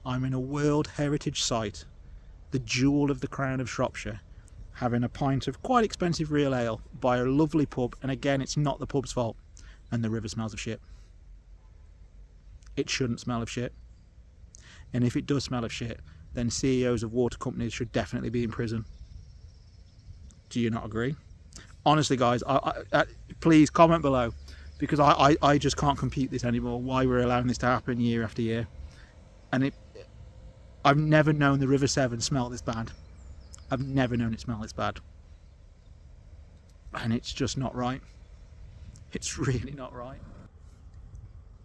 I'm in a World Heritage Site, the jewel of the crown of Shropshire, having a pint of quite expensive real ale by a lovely pub, and again, it's not the pub's fault, and the river smells of shit. It shouldn't smell of shit. And if it does smell of shit, then CEOs of water companies should definitely be in prison. Do you not agree? Honestly, guys, please comment below, because I just can't compute this anymore, why we're allowing this to happen year after year. And I've never known the River Severn smell this bad. I've never known it smell this bad. And it's just not right. It's really not right.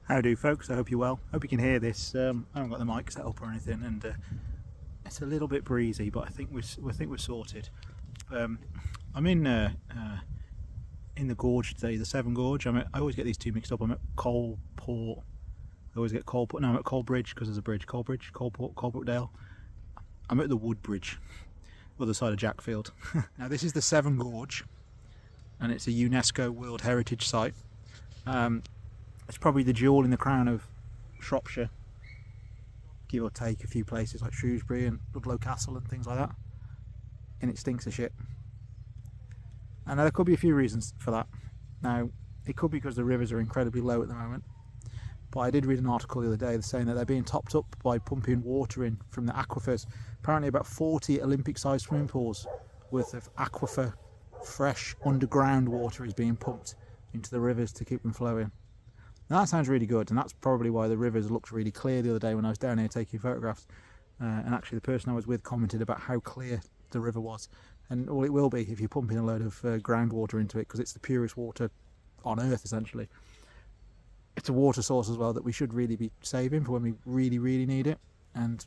How do, folks? I hope you're well. Hope you can hear this. I haven't got the mic set up or anything, and it's a little bit breezy, but I think we're sorted. I'm in the Gorge today, the Severn Gorge. I always get these two mixed up. I'm at Coalport. I always get Coalport. No, I'm at Coalbridge, because there's a bridge. Coalbridge, Coalport, Coalbrookdale. I'm at the Woodbridge, other side of Jackfield. Now this is the Severn Gorge, and it's a UNESCO World Heritage Site. It's probably the jewel in the crown of Shropshire, give or take a few places like Shrewsbury and Ludlow Castle and things like that. And it stinks of shit. And there could be a few reasons for that. Now, it could be because the rivers are incredibly low at the moment. But I did read an article the other day saying that they're being topped up by pumping water in from the aquifers. Apparently about 40 Olympic-sized swimming pools worth of aquifer, fresh underground water is being pumped into the rivers to keep them flowing. Now that sounds really good, and that's probably why the rivers looked really clear the other day when I was down here taking photographs. And actually the person I was with commented about how clear the river was. And all it will be if you're pumping a load of groundwater into it, because it's the purest water on earth essentially. It's a water source as well that we should really be saving for when we really, really need it. And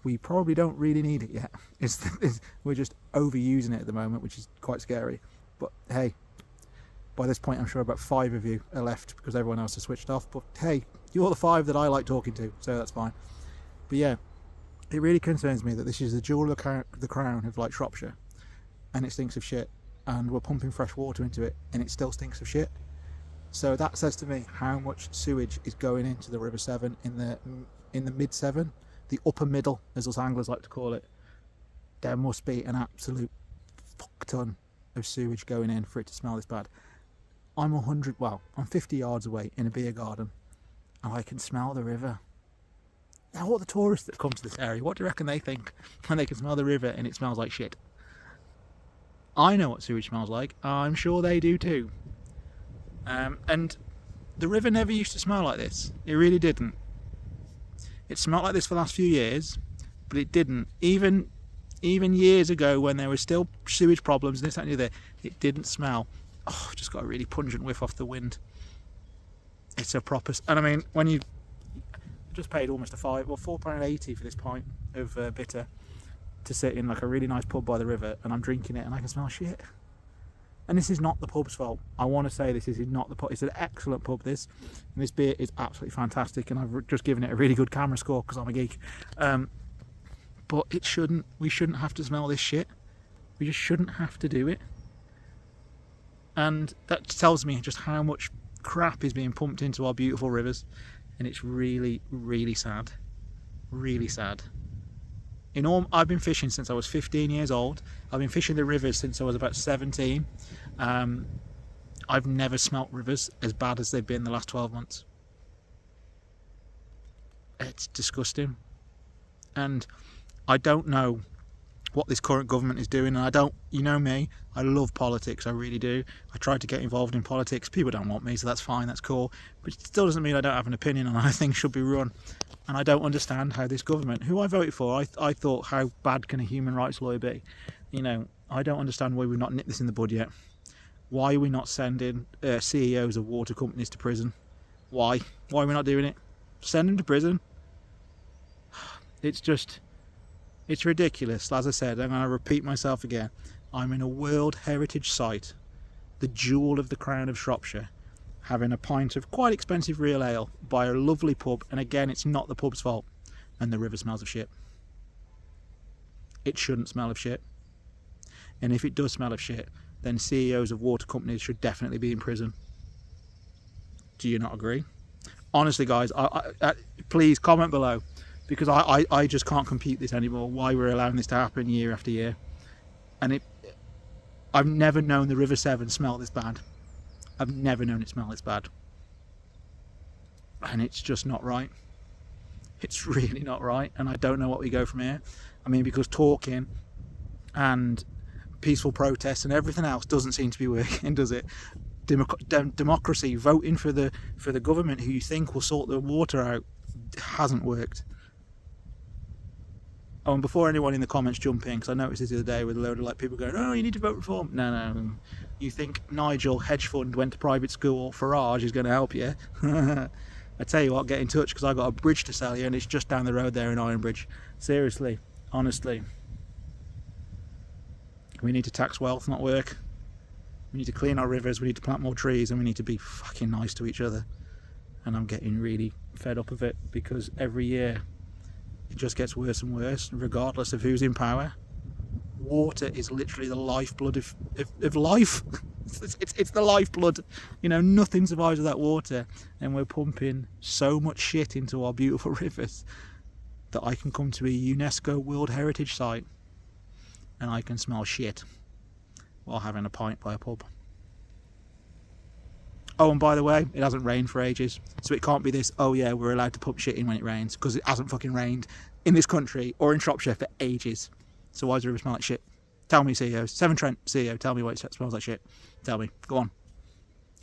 we probably don't really need it yet. We're just overusing it at the moment, which is quite scary. But hey, by this point I'm sure about 5 of you are left because everyone else has switched off. But hey, you're the 5 that I like talking to, so that's fine. But yeah, it really concerns me that this is the jewel of the crown of like Shropshire, and it stinks of shit, and we're pumping fresh water into it and it still stinks of shit. So that says to me how much sewage is going into the River Severn in the mid Severn, the upper middle as us anglers like to call it. There must be an absolute fuck ton of sewage going in for it to smell this bad. I'm 50 yards away in a beer garden and I can smell the river. Now what the tourists that come to this area, what do you reckon they think when they can smell the river and it smells like shit? I know what sewage smells like. I'm sure they do too. And the river never used to smell like this. It really didn't. It smelled like this for the last few years, but it didn't. Even years ago when there were still sewage problems, this, that and the other, it didn't smell. Oh, just got a really pungent whiff off the wind. It's a proper... And I mean, when you just paid almost £4.80 for this pint of bitter to sit in like a really nice pub by the river, and I'm drinking it and I can smell shit. And this is not the pub's fault. I want to say this is not the pub. It's an excellent pub, this. And this beer is absolutely fantastic. And I've just given it a really good camera score because I'm a geek. But we shouldn't have to smell this shit. We just shouldn't have to do it. And that tells me just how much crap is being pumped into our beautiful rivers. And it's really, really sad. Really sad. I've been fishing since I was 15 years old. I've been fishing the rivers since I was about 17. I've never smelt rivers as bad as they've been the last 12 months. It's disgusting. And I don't know what this current government is doing, and you know me, I love politics, I really do. I try to get involved in politics. People don't want me, so that's fine, that's cool. But it still doesn't mean I don't have an opinion on how things should be run. And I don't understand how this government, who I voted for, I thought, how bad can a human rights lawyer be? You know, I don't understand why we've not nipped this in the bud yet. Why are we not sending CEOs of water companies to prison? Why? Why are we not doing it? Send them to prison. It's ridiculous. As I said, I'm going to repeat myself again. I'm in a World Heritage Site, the jewel of the crown of Shropshire, having a pint of quite expensive real ale by a lovely pub, and again, it's not the pub's fault, and the river smells of shit. It shouldn't smell of shit. And if it does smell of shit, then CEOs of water companies should definitely be in prison. Do you not agree? Honestly, guys, please comment below, because I just can't compute this anymore, why we're allowing this to happen year after year. And I've never known the River Severn smell this bad. I've never known it smell this bad. And it's just not right. It's really not right, and I don't know what we go from here. I mean, because talking and peaceful protests and everything else doesn't seem to be working, does it? Democracy, voting for the government who you think will sort the water out, hasn't worked. Oh, and before anyone in the comments jump in, because I noticed this the other day with a load of like people going, oh, you need to vote reform. No. You think Nigel, hedge fund, went to private school, Farage is going to help you? I tell you what, get in touch, because I got a bridge to sell you, and it's just down the road there in Ironbridge. Seriously, honestly. We need to tax wealth, not work. We need to clean our rivers, we need to plant more trees, and we need to be fucking nice to each other. And I'm getting really fed up of it, because every year it just gets worse and worse, regardless of who's in power. Water is literally the lifeblood of life. It's the lifeblood. You know, nothing survives without water, and we're pumping so much shit into our beautiful rivers that I can come to a UNESCO World Heritage Site and I can smell shit while having a pint by a pub. Oh, and by the way, it hasn't rained for ages, so it can't be this, oh yeah, we're allowed to pump shit in when it rains, because it hasn't fucking rained in this country or in Shropshire for ages. So why does the river smell like shit? Tell me, CEO. Severn Trent, CEO, tell me why it smells like shit. Tell me. Go on.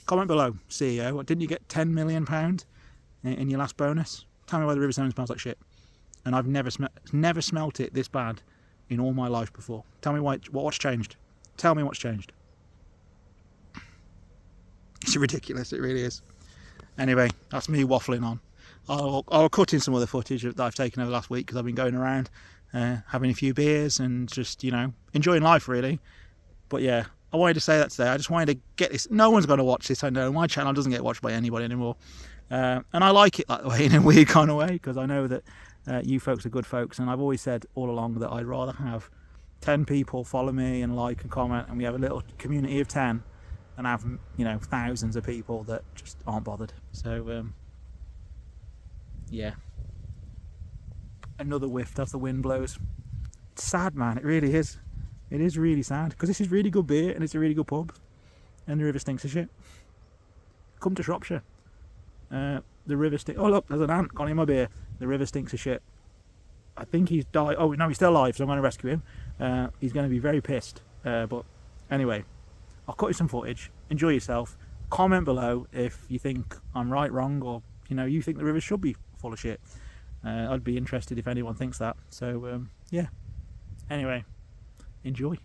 Comment below, CEO. What, didn't you get £10 million in your last bonus? Tell me why the River Severn smells like shit. And I've never smelt it this bad in all my life before. Tell me what's changed. Tell me what's changed. It's ridiculous, it really is. Anyway, that's me waffling on. I'll cut in some other footage that I've taken over last week, because I've been going around having a few beers and just, you know, enjoying life really. But yeah, I wanted to say that today. I just wanted to get this. No one's going to watch this, I know. My channel doesn't get watched by anybody anymore. And I like it that way, in a weird kind of way, because I know that you folks are good folks, and I've always said all along that I'd rather have 10 people follow me and like and comment, and we have a little community of 10, and have, you know, thousands of people that just aren't bothered. So yeah, another whiff as the wind blows. It's sad, man, it really is. It is really sad, because this is really good beer and it's a really good pub, and the river stinks of shit. Come to Shropshire. The river stinks. Oh look, there's an ant gone in my beer. The river stinks of shit. I think he's died. Oh no, he's still alive, so I'm going to rescue him. He's going to be very pissed. But anyway, I'll cut you some footage. Enjoy yourself. Comment below if you think I'm right, wrong, or you know, you think the river should be full of shit. I'd be interested if anyone thinks that. So yeah. Anyway, enjoy.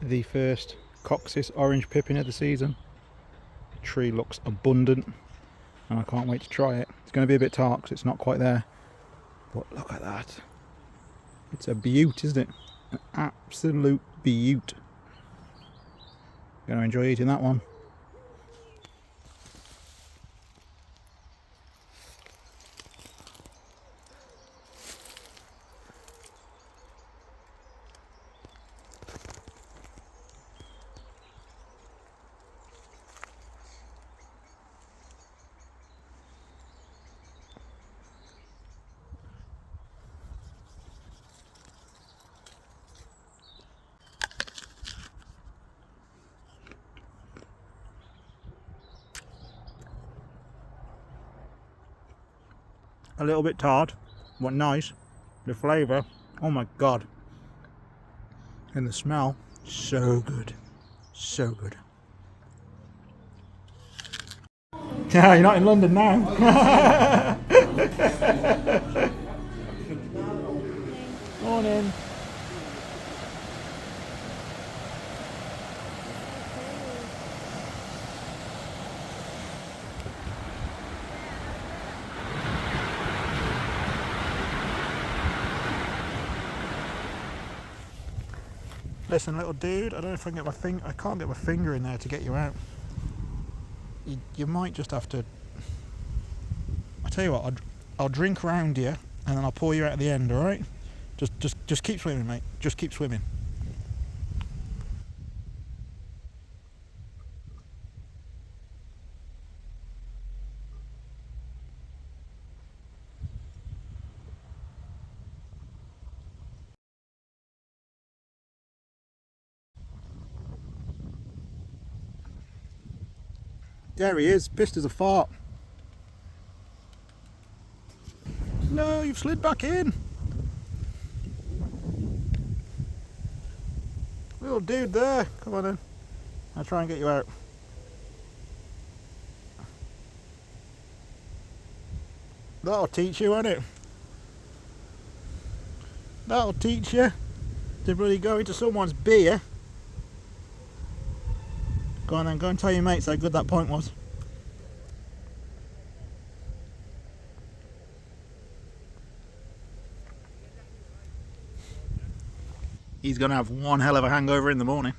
The first Cox's orange pippin of the season. The tree looks abundant, and I can't wait to try it. It's going to be a bit tart because it's not quite there, but look at that. It's a beaut, isn't it? An absolute beaut. Going to enjoy eating that one. A little bit tart, but nice. The flavour, oh my god. And the smell, so good. So good. Yeah, you're not in London now. Morning. Listen, little dude, I don't know if I can get my finger. I can't get my finger in there to get you out. You might just have to. I tell you what, I'll drink around you, and then I'll pour you out at the end. All right? Just keep swimming, mate. Just keep swimming. There he is, pissed as a fart. No, you've slid back in. Little dude there. Come on in. I'll try and get you out. That'll teach you, won't it? That'll teach you to really go into someone's beer. Go on then, go and tell your mates how good that point was. He's going to have one hell of a hangover in the morning.